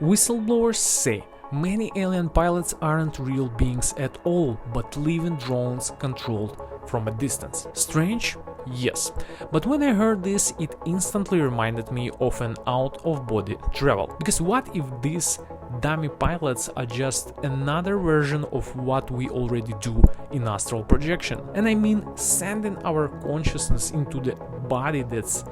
Whistleblowers say many alien pilots aren't real beings at all, but living drones controlled from a distance. Strange? Yes. But when I heard this, it instantly reminded me of an out-of-body travel. Because what if these dummy pilots are just another version of what we already do in astral projection? And I mean sending our consciousness into the body that's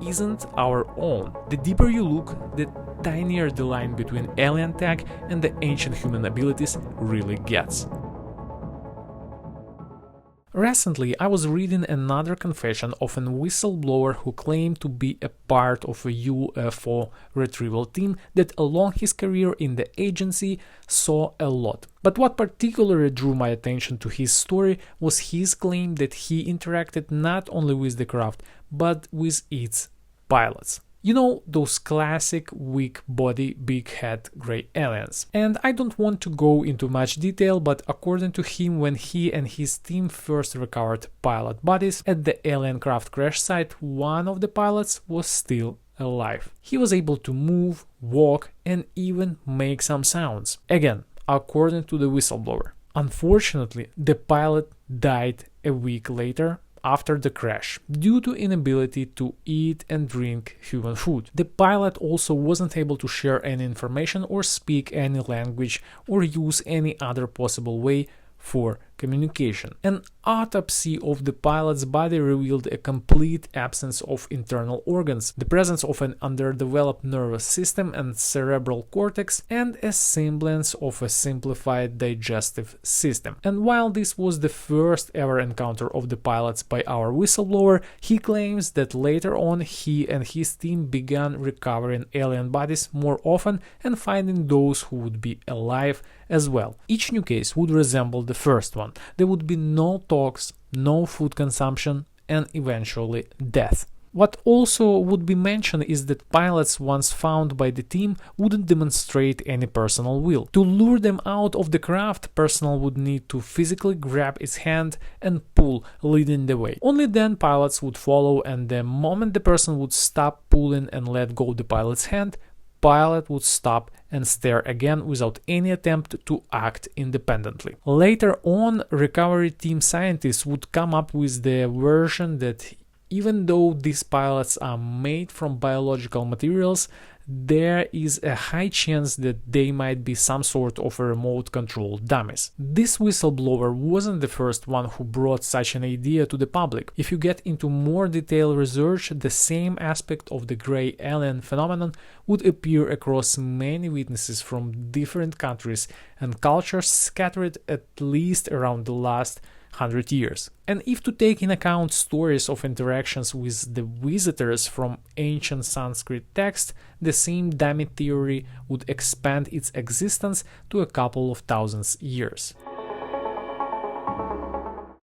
isn't our own. The deeper you look, the tinier the line between alien tech and the ancient human abilities really gets. Recently, I was reading another confession of a whistleblower who claimed to be a part of a UFO retrieval team that along his career in the agency saw a lot. But what particularly drew my attention to his story was his claim that he interacted not only with the craft, but with its pilots. You know, those classic weak body, big head gray aliens. And I don't want to go into much detail, but according to him, when he and his team first recovered pilot bodies at the alien craft crash site, one of the pilots was still alive. He was able to move, walk, and even make some sounds. Again, according to the whistleblower. Unfortunately, the pilot died a week later after the crash due to inability to eat and drink human food. The pilot also wasn't able to share any information or speak any language or use any other possible way for communication. An autopsy of the pilot's body revealed a complete absence of internal organs, the presence of an underdeveloped nervous system and cerebral cortex, and a semblance of a simplified digestive system. And while this was the first ever encounter of the pilots by our whistleblower, he claims that later on he and his team began recovering alien bodies more often and finding those who would be alive as well. Each new case would resemble the first one. There would be no talks, no food consumption, and eventually death. What also would be mentioned is that pilots once found by the team wouldn't demonstrate any personal will. To lure them out of the craft, personnel would need to physically grab its hand and pull, leading the way. Only then pilots would follow, and the moment the person would stop pulling and let go the pilot's hand, pilot would stop and stare again without any attempt to act independently. Later on, recovery team scientists would come up with the version that even though these pilots are made from biological materials, there is a high chance that they might be some sort of a remote-controlled dummies. This whistleblower wasn't the first one who brought such an idea to the public. If you get into more detailed research, the same aspect of the gray alien phenomenon would appear across many witnesses from different countries and cultures scattered at least around the last 100 years. And if to take in account stories of interactions with the visitors from ancient Sanskrit text, the same dummy theory would expand its existence to a couple of thousands years.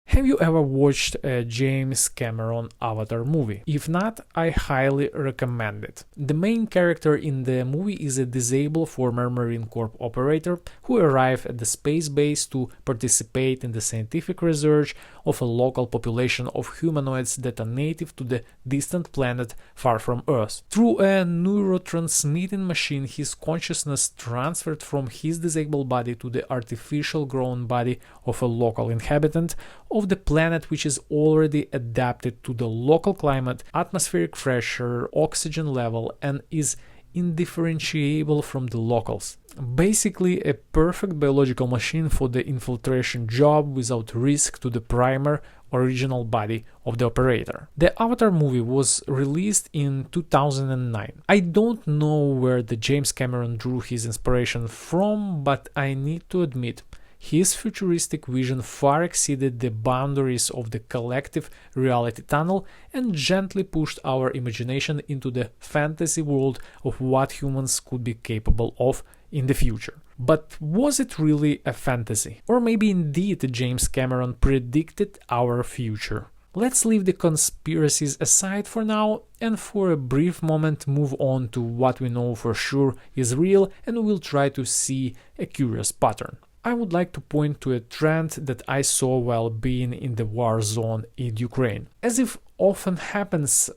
Have you ever watched a James Cameron Avatar movie? If not, I highly recommend it. The main character in the movie is a disabled former Marine Corps operator who arrived at the space base to participate in the scientific research of a local population of humanoids that are native to the distant planet far from Earth. Through a neurotransmitting machine, his consciousness transferred from his disabled body to the artificial grown body of a local inhabitant of the planet, which is already adapted to the local climate, atmospheric pressure, oxygen level, and is indifferentiable from the locals. Basically, a perfect biological machine for the infiltration job without risk to the primer original body of the operator. The Avatar movie was released in 2009. I don't know where the James Cameron drew his inspiration from, but I need to admit, his futuristic vision far exceeded the boundaries of the collective reality tunnel and gently pushed our imagination into the fantasy world of what humans could be capable of in the future. But was it really a fantasy? Or maybe indeed James Cameron predicted our future? Let's leave the conspiracies aside for now and for a brief moment move on to what we know for sure is real, and we'll try to see a curious pattern. I would like to point to a trend that I saw while being in the war zone in Ukraine. As if often happens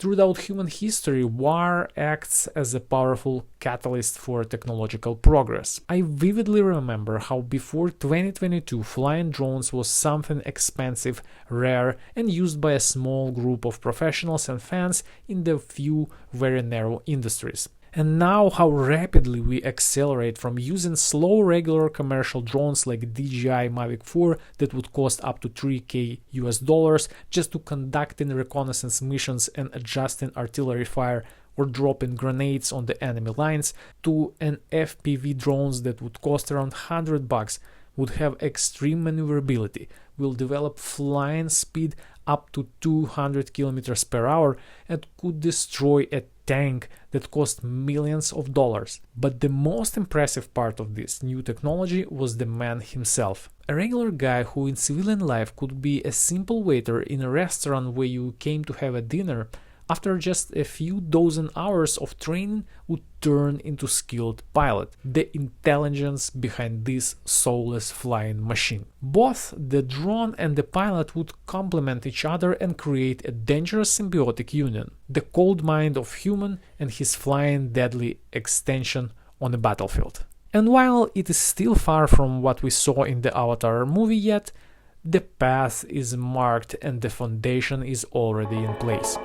Throughout human history, war acts as a powerful catalyst for technological progress. I vividly remember how before 2022 flying drones was something expensive, rare, and used by a small group of professionals and fans in the few very narrow industries. And now how rapidly we accelerate from using slow regular commercial drones like DJI Mavic 4 that would cost up to $3,000 US just to conducting reconnaissance missions and adjusting artillery fire or dropping grenades on the enemy lines, to an FPV drones that would cost around $100, would have extreme maneuverability, will develop flying speed up to 200 kilometers per hour, and could destroy a tank that cost millions of dollars. But the most impressive part of this new technology was the man himself. A regular guy who in civilian life could be a simple waiter in a restaurant where you came to have a dinner, after just a few dozen hours of training would turn into skilled pilot, the intelligence behind this soulless flying machine. Both the drone and the pilot would complement each other and create a dangerous symbiotic union, the cold mind of human and his flying deadly extension on the battlefield. And while it is still far from what we saw in the Avatar movie yet, the path is marked and the foundation is already in place.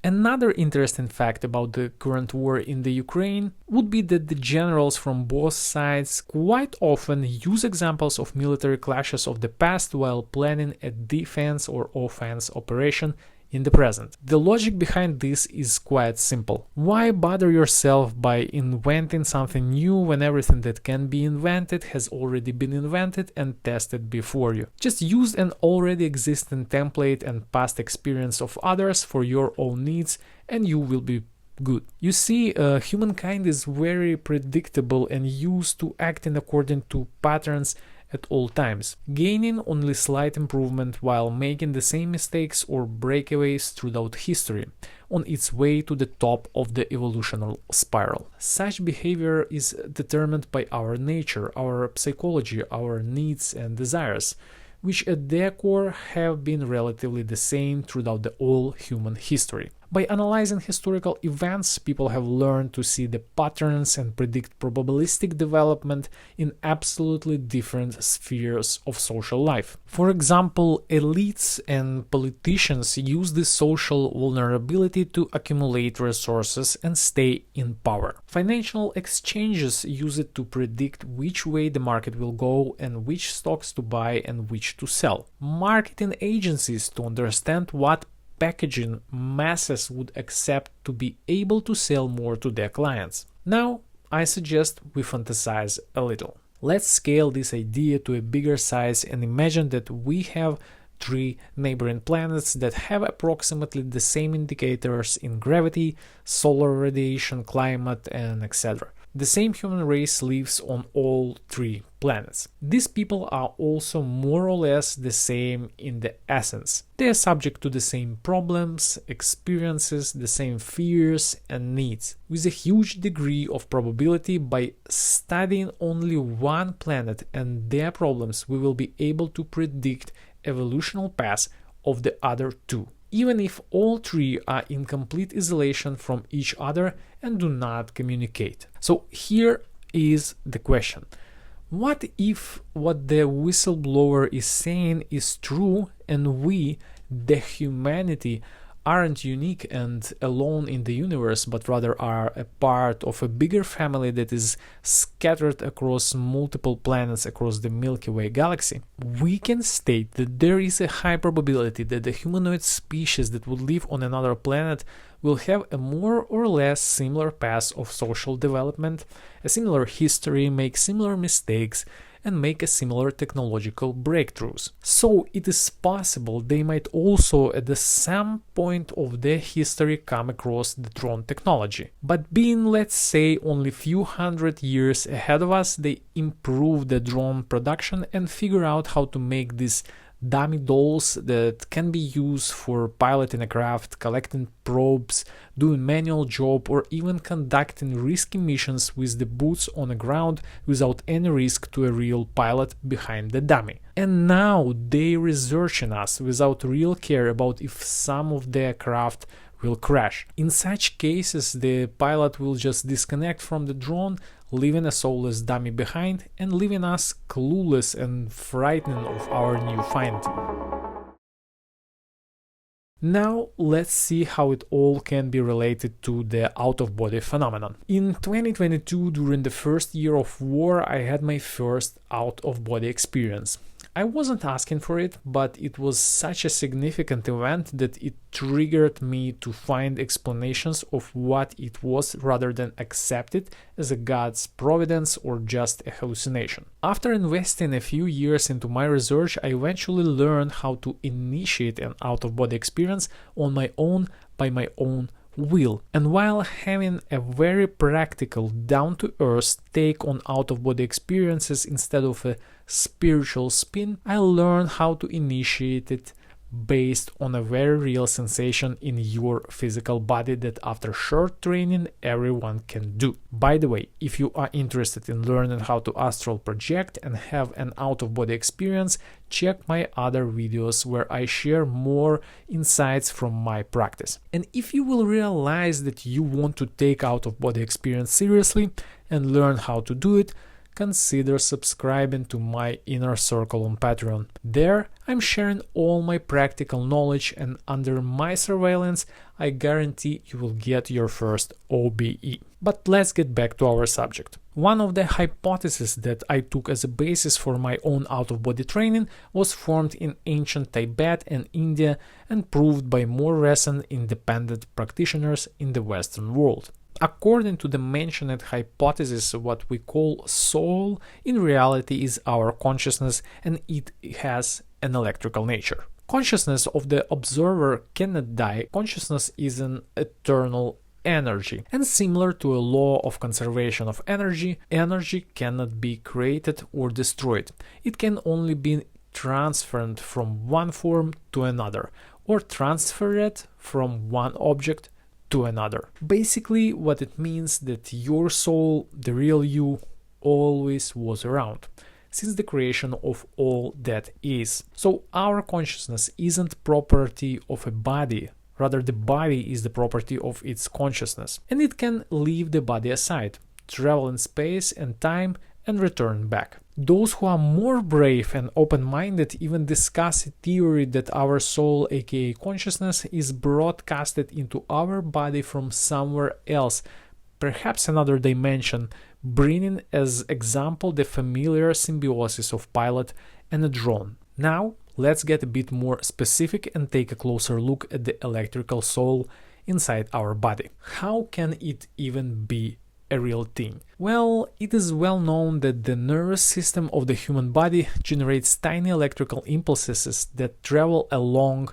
Another interesting fact about the current war in the Ukraine would be that the generals from both sides quite often use examples of military clashes of the past while planning a defense or offense operation in the present. The logic behind this is quite simple. Why bother yourself by inventing something new when everything that can be invented has already been invented and tested before you? Just use an already existing template and past experience of others for your own needs and you will be good. You see, humankind is very predictable and used to acting according to patterns at all times, gaining only slight improvement while making the same mistakes or breakaways throughout history, on its way to the top of the evolutionary spiral. Such behavior is determined by our nature, our psychology, our needs and desires, which at their core have been relatively the same throughout the whole human history. By analyzing historical events, people have learned to see the patterns and predict probabilistic development in absolutely different spheres of social life. For example, elites and politicians use this social vulnerability to accumulate resources and stay in power. Financial exchanges use it to predict which way the market will go and which stocks to buy and which to sell. Marketing agencies to understand what packaging masses would accept to be able to sell more to their clients. Now, I suggest we fantasize a little. Let's scale this idea to a bigger size and imagine that we have 3 neighboring planets that have approximately the same indicators in gravity, solar radiation, climate, and etc. The same human race lives on all 3 planets. These people are also more or less the same in the essence. They are subject to the same problems, experiences, the same fears and needs. With a huge degree of probability, by studying only one planet and their problems, we will be able to predict evolutional paths of the other 2. Even if all 3 are in complete isolation from each other and do not communicate. So here is the question. What if what the whistleblower is saying is true and we, the humanity, aren't unique and alone in the universe, but rather are a part of a bigger family that is scattered across multiple planets across the Milky Way galaxy? We can state that there is a high probability that the humanoid species that would live on another planet will have a more or less similar path of social development, a similar history, make similar mistakes, and make a similar technological breakthroughs. So it is possible they might also at some point of their history come across the drone technology. But being, let's say, only few hundred years ahead of us, they improve the drone production and figure out how to make this dummy dolls that can be used for piloting a craft, collecting probes, doing manual job, or even conducting risky missions with the boots on the ground without any risk to a real pilot behind the dummy. And now they researching us without real care about if some of their craft will crash. In such cases, the pilot will just disconnect from the drone, leaving a soulless dummy behind and leaving us clueless and frightened of our new find. Now let's see how it all can be related to the out-of-body phenomenon. In 2022, during the first year of war, I had my first out-of-body experience. I wasn't asking for it, but it was such a significant event that it triggered me to find explanations of what it was rather than accept it as a God's providence or just a hallucination. After investing a few years into my research, I eventually learned how to initiate an out-of-body experience on my own by my own will. And while having a very practical, down-to-earth take on out-of-body experiences instead of a spiritual spin, I learned how to initiate it based on a very real sensation in your physical body that after short training everyone can do. By the way, if you are interested in learning how to astral project and have an out-of-body experience, check my other videos where I share more insights from my practice. And if you will realize that you want to take out-of-body experience seriously and learn how to do it, consider subscribing to my inner circle on Patreon. There, I'm sharing all my practical knowledge, and under my surveillance, I guarantee you will get your first OBE. But let's get back to our subject. One of the hypotheses that I took as a basis for my own out-of-body training was formed in ancient Tibet and India and proved by more recent independent practitioners in the Western world. According to the mentioned hypothesis, what we call soul in reality is our consciousness, and it has an electrical nature. Consciousness of the observer cannot die. Consciousness is an eternal energy, and similar to a law of conservation of energy, energy cannot be created or destroyed. It can only be transferred from one form to another, or transferred from one object to another. Basically, what it means that your soul, the real you, always was around since the creation of all that is. So our consciousness isn't property of a body, rather the body is the property of its consciousness, and it can leave the body aside, travel in space and time, and return back. Those who are more brave and open-minded even discuss a theory that our soul, aka consciousness, is broadcasted into our body from somewhere else, perhaps another dimension, bringing as example the familiar symbiosis of pilot and a drone. Now, let's get a bit more specific and take a closer look at the electrical soul inside our body. How can it even be a real thing? Well, it is well known that the nervous system of the human body generates tiny electrical impulses that travel along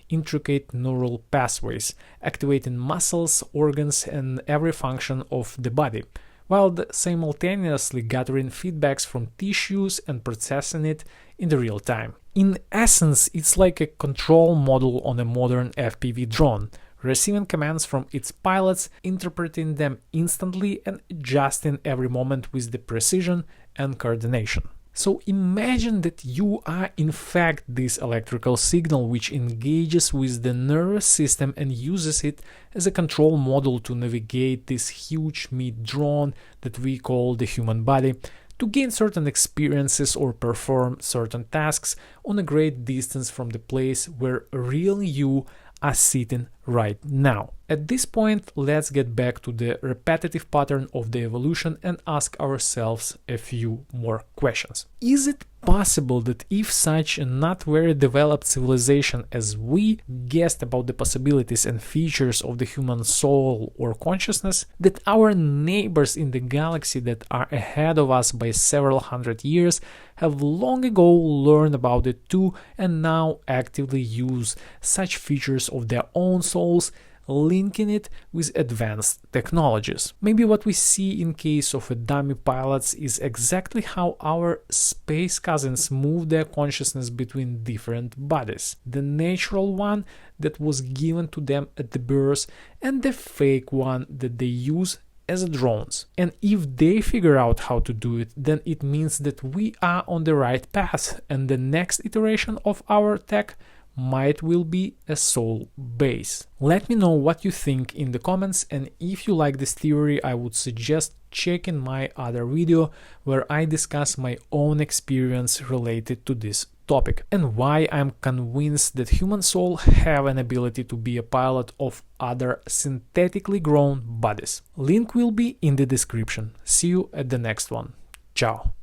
intricate neural pathways, activating muscles, organs, and every function of the body, while simultaneously gathering feedbacks from tissues and processing it in the real time. In essence, it's like a control module on a modern FPV drone, receiving commands from its pilots, interpreting them instantly and adjusting every moment with the precision and coordination. So imagine that you are in fact this electrical signal which engages with the nervous system and uses it as a control model to navigate this huge meat drone that we call the human body, to gain certain experiences or perform certain tasks on a great distance from the place where real you are sitting right now. At this point, let's get back to the repetitive pattern of the evolution and ask ourselves a few more questions. Is it possible that if such a not very developed civilization as we guessed about the possibilities and features of the human soul or consciousness, that our neighbors in the galaxy that are ahead of us by several hundred years have long ago learned about it too and now actively use such features of their own souls, linking it with advanced technologies. Maybe what we see in case of a dummy pilots is exactly how our space cousins move their consciousness between different bodies. The natural one that was given to them at the birth and the fake one that they use as drones. And if they figure out how to do it, then it means that we are on the right path, and the next iteration of our tech might will be a soul base. Let me know what you think in the comments, and if you like this theory, I would suggest checking my other video where I discuss my own experience related to this topic and why I'm convinced that human soul have an ability to be a pilot of other synthetically grown bodies. Link will be in the description. See you at the next one. Ciao.